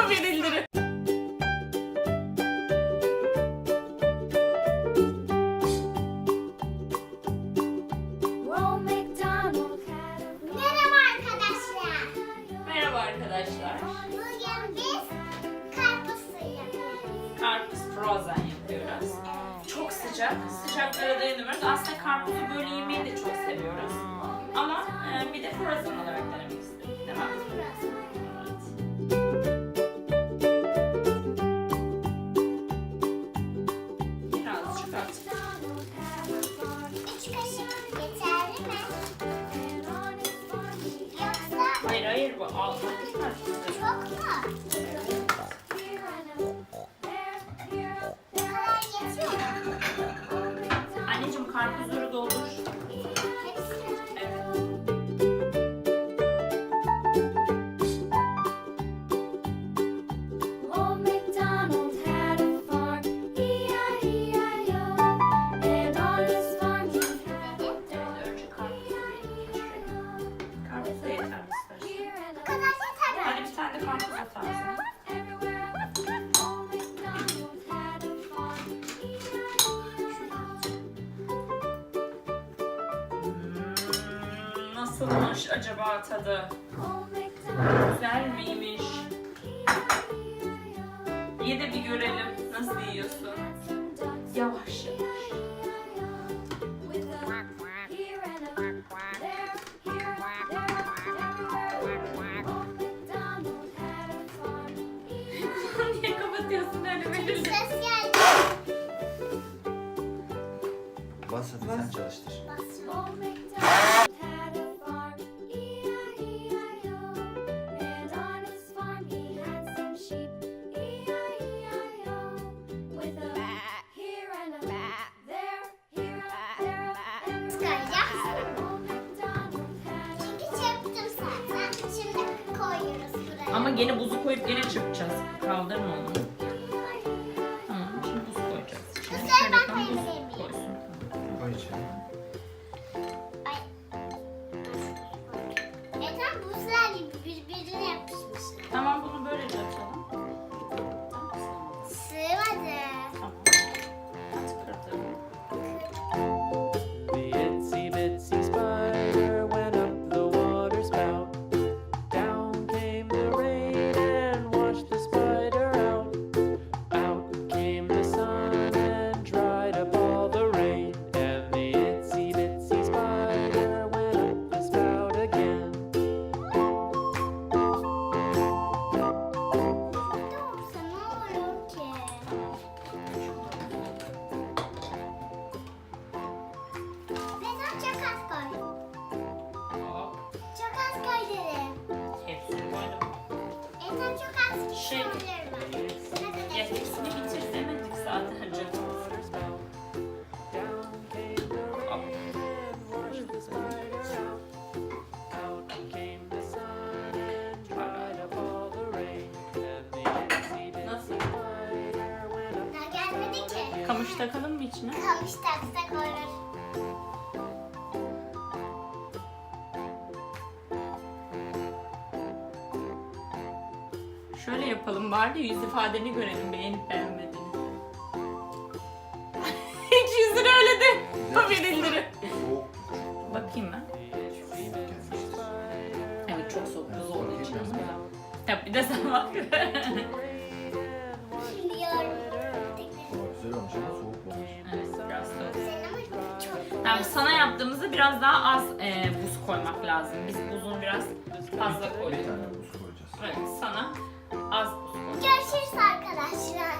Beril Duru. Merhaba arkadaşlar. Merhaba arkadaşlar. Bugün biz karpuz suyu yapıyoruz. Karpuz frozen yapıyoruz. Çok sıcak. Sıcaklara dayanamıyoruz. Aslında karpuzu böyle yemeyi de çok seviyoruz. Ama bir de frozen olarak denemek istedik. Değil mi? Evet. Birazcık at. 3 kaşık yeterli mi? Yoksa Hayır bu altı karpuz. çok mu? Bu kadar yetiyor mu? Anneciğim karpuzları doldur. Hepsini. Evet. Old MacDonald had a farm, E-I-E-I-O. And on his farm he had Evet, önce karpuzları yedik. Karpuz da yeter biz here and Bu kadar yeter mi? Hadi bir tane de karpuz atarsın. everywhere. Old MacDonald had a farm, Nasılmış acaba tadı? Old MacDonald, Güzel miymiş? E-I-E-I-O. Ye de bir görelim nasıl yiyorsun. Some ducks, Yavaş yavaş. with a here and a there, here and there, everywhere. Old MacDonald had a farm, Niye kapatıyorsun öyle Beril? Ses geldi. Bas hadi sen çalıştır. Old MacDonald had a farm, E-I-E-I-O. And on his farm he had some sheep, E-I-E-I-O. With a here and a there, here and there, Çıkaracağız. Old MacDonald had Çünkü çırptım zaten. Şimdi koyuyoruz buraya. Ama gene buzu koyup gene çırpacağız. Kaldırma onu. Tamam şimdi buz koyacağız. Şimdi Bu sefer ben şöyle buz koyabilir miyim? koysun. Koy içeri. Ay. Neden buzlar birbirine yapışmış? Tamam bunu böylece atalım. Sığmadı. Tamam. At kırdım. The itsy bitsy spider went up the water spout. Down came the rain and washed the spider out. Out came the sun and dried up all the rain. And the itsy bitsy spider went up the spout again. Doğursa ne olur ki? Neden çok az koy? Hop. Çok az koy dedim. Hepsini koydum. Neden çok az Şey, olur mu? Ne kadar? ya hepsini bitir demedik zaten canım. Water spout. Down came the rain and washed the spider out. Out came the sun and dried up all the rain. And the itsy bitsy Nasıl? spider went up. Daha gelmedi ki. Kamış takalım mı içine? Kamış taksa koyar. Şöyle yapalım bari de yüz ifadeni görelim beğenip beğenmediğini. Hiç yüzünü öyle de Beril Duru. Soğuk. Bakayım ben. Soğuk gelmiştir. Evet çok soğuk buz olduğu için. Bakayım ben. Tabii bir de sen bak. Biliyorum. Güzel olmuş ama soğuk olmuş. Evet biraz soğuk. Senin ama çok. Yani sana yaptığımızda biraz daha az buz koymak lazım. Biz buzun biraz fazla Bir koyduk. tane buz koyacağız. Evet sana az buz koy. Görüşürüz arkadaşlar.